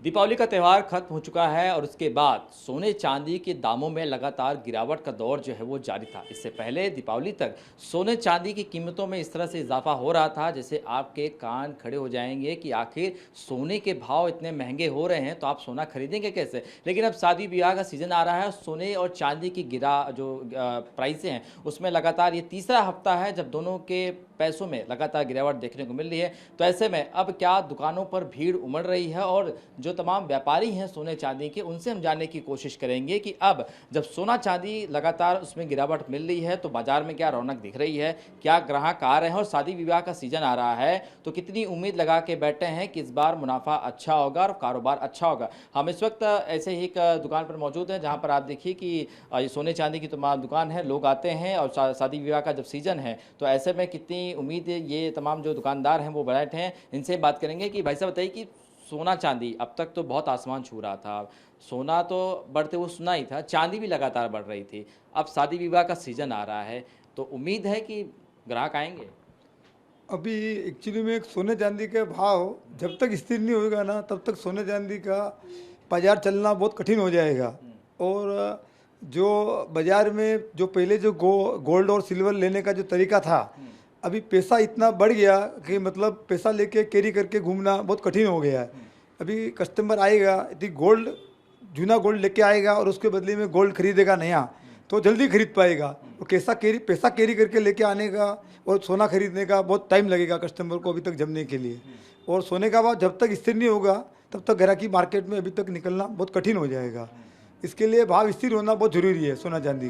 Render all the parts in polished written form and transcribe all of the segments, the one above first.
दीपावली का त्यौहार खत्म हो चुका है और उसके बाद सोने चांदी के दामों में लगातार गिरावट का दौर जो है वो जारी था। इससे पहले दीपावली तक सोने चांदी की कीमतों में इस तरह से इजाफा हो रहा था जैसे आपके कान खड़े हो जाएंगे कि आखिर सोने के भाव इतने महंगे हो रहे हैं तो आप सोना खरीदेंगे कैसे। लेकिन अब शादी ब्याह का सीजन आ रहा है, सोने और चांदी की प्राइसें हैं उसमें लगातार ये तीसरा हफ्ता है जब दोनों के पैसों में लगातार गिरावट देखने को मिल रही है। तो ऐसे में अब क्या दुकानों पर भीड़ उमड़ रही है और जो तमाम व्यापारी हैं सोने चांदी के, उनसे हम जानने की कोशिश करेंगे कि अब जब सोना चांदी लगातार उसमें गिरावट मिल रही है तो बाजार में क्या रौनक दिख रही है, क्या ग्राहक आ रहे हैं और शादी विवाह का सीजन आ रहा है तो कितनी उम्मीद लगा के बैठे हैं कि इस बार मुनाफा अच्छा होगा और कारोबार अच्छा होगा। हम इस वक्त ऐसे ही एक दुकान पर मौजूद हैं जहां पर आप देखिए कि ये सोने चांदी की तमाम दुकान है, लोग आते हैं और शादी विवाह का जब सीजन है तो ऐसे में कितनी उम्मीद ये तमाम जो दुकानदार हैं वो बैठे हैं। इनसे बात करेंगे कि भाई साहब बताइए कि सोना चांदी अब तक तो बहुत आसमान छू रहा था, सोना तो बढ़ते हुए सुना ही था, चांदी भी लगातार बढ़ रही थी। अब शादी विवाह का सीजन आ रहा है तो उम्मीद है कि ग्राहक आएंगे। अभी एक्चुअली में सोने चांदी के भाव जब तक स्थिर नहीं होएगा ना तब तक सोने चांदी का बाजार चलना बहुत कठिन हो जाएगा। और जो बाजार में जो पहले जो गोल्ड और सिल्वर लेने का जो तरीका था, अभी पैसा इतना बढ़ गया कि मतलब पैसा लेके कैरी करके घूमना बहुत कठिन हो गया है। अभी कस्टमर आएगा यदि गोल्ड जूना गोल्ड लेके आएगा और उसके बदले में गोल्ड खरीदेगा नया तो जल्दी खरीद पाएगा। और पैसा कैरी करके लेके आने का और सोना खरीदने का बहुत टाइम लगेगा कस्टमर को अभी तक जमने के लिए। और सोने का भाव जब तक स्थिर नहीं होगा तब तक ग्राहकी मार्केट में अभी तक निकलना बहुत कठिन हो जाएगा। इसके लिए भाव स्थिर होना बहुत जरूरी है सोना चांदी।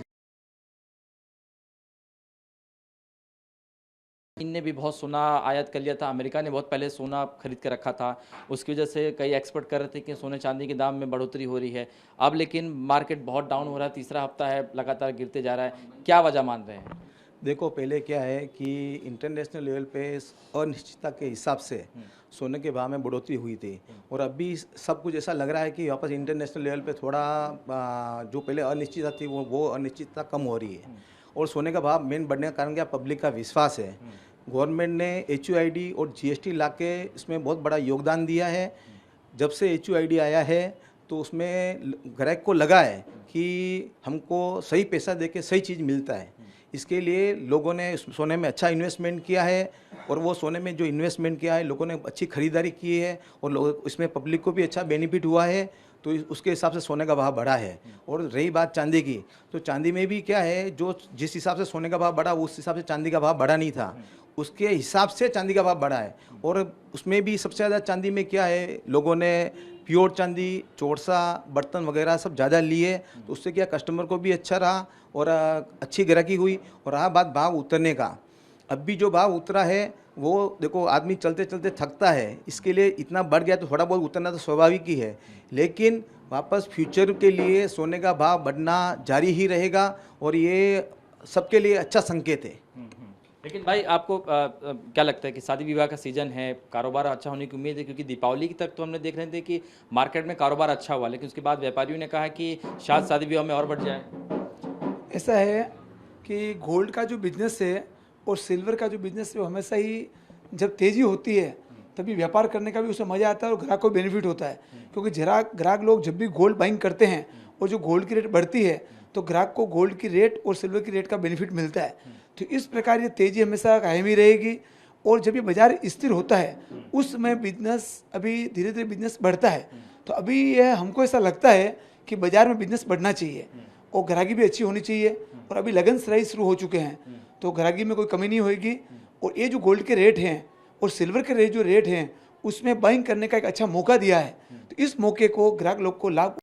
चीन ने भी बहुत सोना आयात कर लिया था, अमेरिका ने बहुत पहले सोना खरीद के रखा था, उसकी वजह से कई एक्सपर्ट कर रहे थे कि सोने चांदी के दाम में बढ़ोतरी हो रही है। अब लेकिन मार्केट बहुत डाउन हो रहा है, तीसरा हफ्ता है लगातार गिरते जा रहा है, क्या वजह मान रहे हैं? देखो, पहले क्या है कि इंटरनेशनल लेवल पे अनिश्चितता के हिसाब से सोने के भाव में बढ़ोतरी हुई थी और अभी सब कुछ ऐसा लग रहा है कि वापस इंटरनेशनल लेवल पे थोड़ा जो पहले अनिश्चितता थी वो अनिश्चितता कम हो रही है। और सोने का भाव मेन बढ़ने का कारण क्या, पब्लिक का विश्वास है। गवर्नमेंट ने HUID और GST ला के इसमें बहुत बड़ा योगदान दिया है। जब से HUID आया है तो उसमें ग्राहक को लगा है कि हमको सही पैसा देके सही चीज़ मिलता है। इसके लिए लोगों ने सोने में अच्छा इन्वेस्टमेंट किया है और वो सोने में जो इन्वेस्टमेंट किया है लोगों ने अच्छी खरीदारी की है और लोग इसमें पब्लिक को भी अच्छा बेनिफिट हुआ है, तो उसके हिसाब से सोने का भाव बढ़ा है। और रही बात चांदी की, तो चांदी में भी क्या है, जो जिस हिसाब से सोने का भाव बढ़ा उस हिसाब से चांदी का भाव बढ़ा नहीं था, उसके हिसाब से चांदी का भाव बढ़ा है। और उसमें भी सबसे ज़्यादा चांदी में क्या है, लोगों ने प्योर चांदी, चौरसा, बर्तन वगैरह सब ज़्यादा लिए, तो उससे क्या कस्टमर को भी अच्छा रहा और अच्छी ग्राहकी हुई। और रहा बात भाव उतरने का, अब भी जो भाव उतरा है वो देखो, आदमी चलते चलते थकता है, इसके लिए इतना बढ़ गया तो थोड़ा बहुत उतरना तो स्वाभाविक ही है। लेकिन वापस फ्यूचर के लिए सोने का भाव बढ़ना जारी ही रहेगा और ये सबके लिए अच्छा संकेत है। लेकिन भाई आपको क्या लगता है कि शादी विवाह का सीजन है, कारोबार अच्छा होने की उम्मीद है? क्योंकि दीपावली तक तो हमने देख रहे थे कि मार्केट में कारोबार अच्छा हुआ, लेकिन उसके बाद व्यापारियों ने कहा कि शायद शादी विवाह में और बढ़ जाए। ऐसा है कि गोल्ड का जो बिजनेस है और सिल्वर का जो बिजनेस है वो हमेशा ही जब तेज़ी होती है तभी व्यापार करने का भी उसमें मज़ा आता है और ग्राहक को बेनिफिट होता है। क्योंकि ग्राहक लोग जब भी गोल्ड बाइंग करते हैं और जो गोल्ड की रेट बढ़ती है तो ग्राहक को गोल्ड की रेट और सिल्वर की रेट का बेनिफिट मिलता है। तो इस प्रकार ये तेज़ी हमेशा कायम ही रहेगी। और जब ये बाजार स्थिर होता है उस समय बिजनेस अभी धीरे धीरे बिजनेस बढ़ता है। तो अभी यह हमको ऐसा लगता है कि बाजार में बिजनेस बढ़ना चाहिए और ग्राहकी भी अच्छी होनी चाहिए। और अभी लगन सराई शुरू हो चुके हैं तो ग्राहकी में कोई कमी नहीं होगी। और ये जो गोल्ड के रेट हैं और सिल्वर के रेट जो रेट हैं उसमें बाइंग करने का एक अच्छा मौका दिया है। तो इस मौके को ग्राहक लोग को लाभ,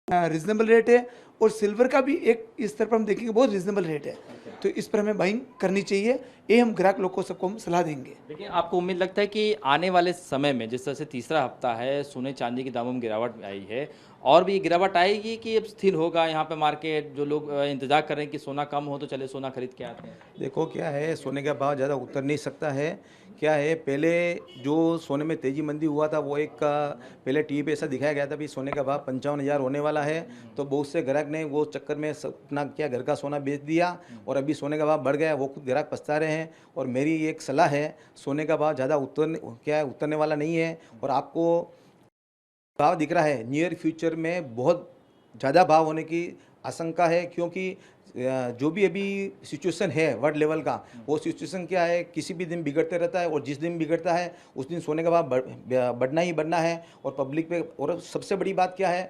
रिजनेबल रेट है और सिल्वर का भी एक इस स्तर पर हम देखेंगे बहुत रिजनेबल रेट है। तो इस पर हमें बाइंग करनी चाहिए, ये हम ग्राहक लोग को सबको हम सलाह देंगे। लेकिन आपको उम्मीद लगता है कि आने वाले समय में जिस तरह से तीसरा हफ्ता है, सोने चांदी के दामों में गिरावट आई है, और भी गिरावट आएगी कि अब स्थिर होगा यहाँ पे मार्केट? जो लोग इंतजार कर रहे हैं कि सोना कम हो तो चले सोना खरीद के आते हैं। देखो क्या है, सोने का भाव ज़्यादा उतर नहीं सकता है क्या है, पहले जो सोने में तेजी मंदी हुआ था वो एक पहले टीवी पे ऐसा दिखाया गया था भी सोने का भाव 55,000 होने वाला है, तो बहुत से ग्राहक ने वो चक्कर में अपना क्या घर का सोना बेच दिया और अभी सोने का भाव बढ़ गया, वो खुद ग्राहक पछता रहे हैं। और मेरी एक सलाह है, सोने का भाव ज़्यादा उतरने वाला नहीं है और आपको भाव दिख रहा है, नियर फ्यूचर में बहुत ज़्यादा भाव होने की आशंका है, क्योंकि जो भी अभी सिचुएशन है वर्ल्ड लेवल का, वो सिचुएशन क्या है, किसी भी दिन बिगड़ते रहता है और जिस दिन बिगड़ता है उस दिन सोने का भाव बढ़ना ही बढ़ना है। और पब्लिक पे, और सबसे बड़ी बात क्या है,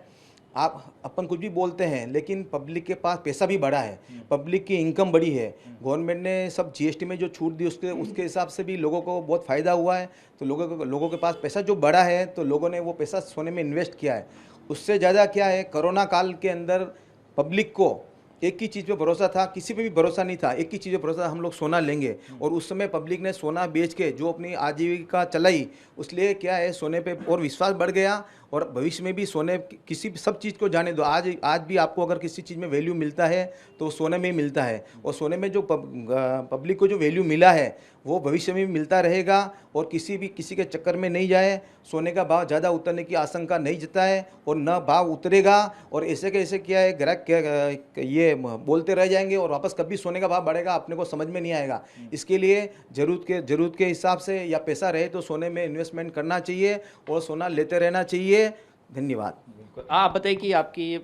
अपन कुछ भी बोलते हैं लेकिन पब्लिक के पास पैसा भी बढ़ा है, पब्लिक की इनकम बढ़ी है। गवर्नमेंट ने सब जीएसटी में जो छूट दी उसके हिसाब से भी लोगों को बहुत फ़ायदा हुआ है, तो लोगों के पास पैसा जो बढ़ा है तो लोगों ने वो पैसा सोने में इन्वेस्ट किया है। उससे ज़्यादा क्या है, कोरोना काल के अंदर पब्लिक को एक ही चीज़ पे भरोसा था, किसी पे भी भरोसा नहीं था, एक ही चीज़ पे भरोसा था, हम लोग सोना लेंगे। और उस समय पब्लिक ने सोना बेच के जो अपनी आजीविका चलाई, उसलिए क्या है, सोने पे और विश्वास बढ़ गया। और भविष्य में भी सोने, किसी सब चीज़ को जाने दो, आज भी आपको अगर किसी चीज़ में वैल्यू मिलता है तो सोने में ही मिलता है। और सोने में जो पब्लिक को जो वैल्यू मिला है वो भविष्य में भी मिलता रहेगा। और किसी के चक्कर में नहीं जाए, सोने का भाव ज़्यादा उतरने की आशंका नहीं जताए और न भाव उतरेगा। और ऐसे के ऐसे क्या है, ग्राहक ये बोलते रह जाएंगे और वापस कभी सोने का भाव बढ़ेगा अपने को समझ में नहीं आएगा। इसके लिए ज़रूरत के हिसाब से या पैसा रहे तो सोने में इन्वेस्टमेंट करना चाहिए और सोना लेते रहना चाहिए। धन्यवाद। आप बताइए कि आपकी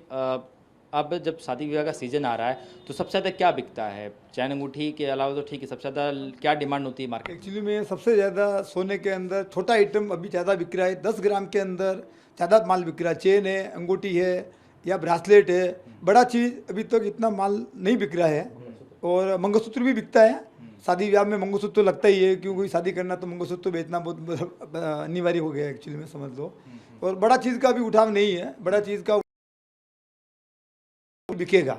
अब जब शादी विवाह का सीजन आ रहा है तो सबसे ज़्यादा क्या बिकता है? चैन अंगूठी के अलावा तो ठीक है, सबसे ज़्यादा क्या डिमांड होती है मार्केट? एक्चुअली में सबसे ज़्यादा सोने के अंदर छोटा आइटम अभी ज़्यादा बिक रहा है, 10 ग्राम के अंदर ज़्यादा माल बिक रहा है। चेन है, अंगूठी है या ब्रासलेट है, बड़ा चीज़ अभी तक इतना माल नहीं बिक रहा है। और मंगलसूत्र भी बिकता है, शादी ब्याह में मंगलसूत्र तो लगता ही है, क्योंकि शादी करना तो मंगलसूत्र तो बेचना बहुत अनिवार्य हो गया एक्चुअली में, समझ लो। और बड़ा चीज़ का भी उठाव नहीं है, बड़ा चीज़ का बिकेगा,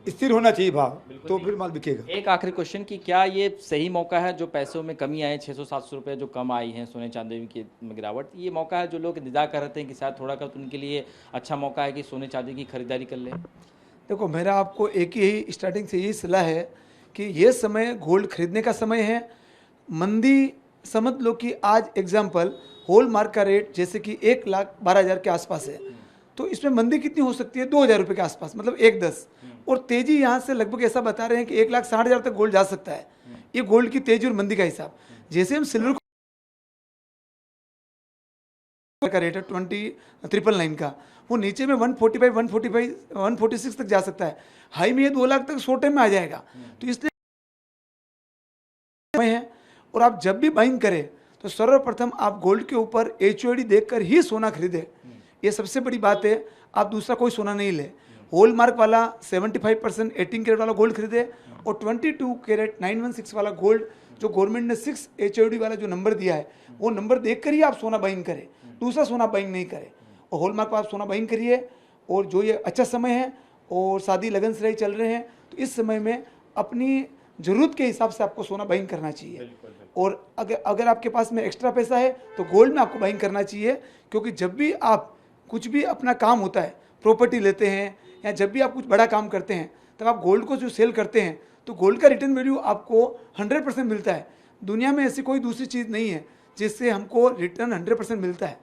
स्थिर होना चाहिए भाव, तो फिर माल बिकेगा। एक आखिरी क्वेश्चन कि क्या ये सही मौका है जो पैसों में कमी आई, 600-700 रुपये जो कम आई हैं सोने चांदी की गिरावट, ये मौका है जो लोग इंतजार कर रहे थे कि शायद थोड़ा कर उनके लिए अच्छा मौका है कि सोने चांदी की खरीदारी कर लें? देखो, मेरा आपको एक ही स्टार्टिंग से यही सलाह है कि ये समय गोल्ड खरीदने का समय है। मंदी समझ लो कि आज एग्जाम्पल होल मार्क का रेट जैसे कि 1,12,000 के आसपास है, तो इसमें मंदी कितनी हो सकती है? 2,000 रुपये के आसपास, मतलब 1,10। और तेजी यहाँ से लगभग ऐसा बता रहे हैं कि 1,60,000 तक गोल्ड जा सकता है। ये गोल्ड की तेजी और मंदी का हिसाब। जैसे हम सिल्वर का रेट है 20,999 का, वो नीचे में 145, 145, 146 तक जा सकता है। हाई में ये 2 लाख तक शॉर्ट टाइम में आ जाएगा। तो इसलिए है, और आप जब भी बाइंग करें तो सर्वप्रथम आप गोल्ड के ऊपर HOD देखकर ही सोना खरीदें, ये सबसे बड़ी बात है। आप दूसरा कोई सोना नहीं ले, होल मार्क वाला 75% 18 कैरेट वाला गोल्ड खरीदे और 22 कैरेट 916 वाला गोल्ड जो गवर्नमेंट ने 6 HOD वाला जो नंबर दिया है वो नंबर देखकर ही आप सोना बाइंग करें, दूसरा सोना बाइंग नहीं करें। और हॉल मार्क पर आप सोना बाइंग करिए। और जो ये अच्छा समय है और शादी लगन सराई चल रहे हैं, तो इस समय में अपनी ज़रूरत के हिसाब से आपको सोना बाइंग करना चाहिए। और अगर आपके पास में एक्स्ट्रा पैसा है तो गोल्ड में आपको बाइंग करना चाहिए, क्योंकि जब भी आप कुछ भी अपना काम होता है, प्रॉपर्टी लेते हैं या जब भी आप कुछ बड़ा काम करते हैं, तब आप गोल्ड को जो सेल करते हैं तो गोल्ड का रिटर्न वैल्यू आपको 100% मिलता है। दुनिया में ऐसी कोई दूसरी चीज़ नहीं है जिससे हमको रिटर्न 100% मिलता है।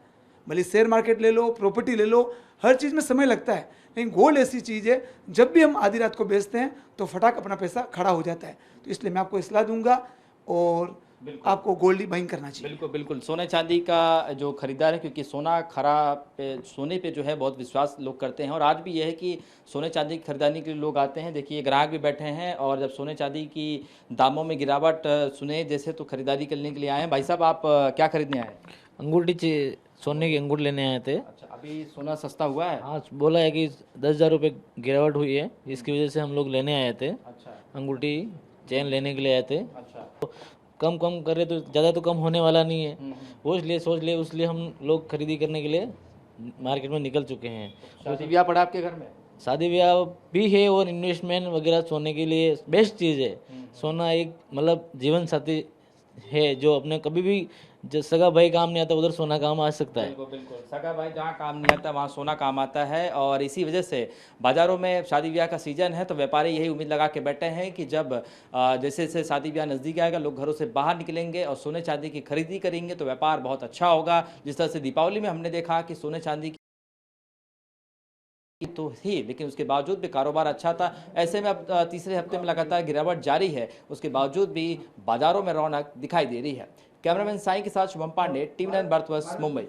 भले शेयर मार्केट ले लो, प्रॉपर्टी ले लो, हर चीज़ में समय लगता है, लेकिन गोल्ड ऐसी चीज़ है जब भी हम आधी रात को बेचते हैं तो फटाक अपना पैसा खड़ा हो जाता है। तो इसलिए मैं आपको सलाह दूंगा और आपको गोल्ड ही बाइंग करना चाहिए। बिल्कुल बिल्कुल, सोने चांदी का जो खरीदार है, क्योंकि सोने पे जो है बहुत विश्वास लोग करते हैं। और आज भी यह है कि सोने चांदी की खरीदारी के लिए लोग आते हैं। देखिए ग्राहक भी बैठे हैं और जब सोने चांदी की दामों में गिरावट सुने जैसे तो खरीदारी करने के लिए आए हैं। भाई साहब, आप क्या खरीदने आए? अंगूठी, सोने की अंगूठी लेने आए थे। अच्छा, अभी सोना सस्ता हुआ है? हाँ, बोला है कि 10,000 रुपये गिरावट हुई है, इसकी वजह से हम लोग लेने आए थे। अच्छा, अंगूठी चेन लेने के लिए आए थे। अच्छा, तो कम करे तो ज़्यादा तो कम होने वाला नहीं है, वो इसलिए सोच लिए हम लोग खरीदी करने के लिए मार्केट में निकल चुके हैं। शादी ब्याह पड़ा आपके घर में? शादी ब्याह भी है और इन्वेस्टमेंट वगैरह सोने के लिए बेस्ट चीज़ है। सोना एक मतलब जीवन साथी है जो अपने कभी भी जो सगा भाई काम नहीं आता उधर सोना काम आ सकता है। बिल्कुल बिल्कुल, सगा भाई जहाँ काम नहीं आता वहाँ सोना काम आता है। और इसी वजह से बाजारों में शादी ब्याह का सीजन है तो व्यापारी यही उम्मीद लगा के बैठे हैं कि जब जैसे जैसे शादी ब्याह नज़दीक आएगा, लोग घरों से बाहर निकलेंगे और सोने चांदी की खरीदी करेंगे तो व्यापार बहुत अच्छा होगा। जिस तरह से दीपावली में हमने देखा कि सोने चांदी तो थी, लेकिन उसके बावजूद भी कारोबार अच्छा था। ऐसे में अब तीसरे हफ्ते में लगातार गिरावट जारी है, उसके बावजूद भी बाजारों में रौनक दिखाई दे रही है। कैमरामैन साई के साथ शुभम पांडे, टीवी 9 भारतवर्ष, मुंबई।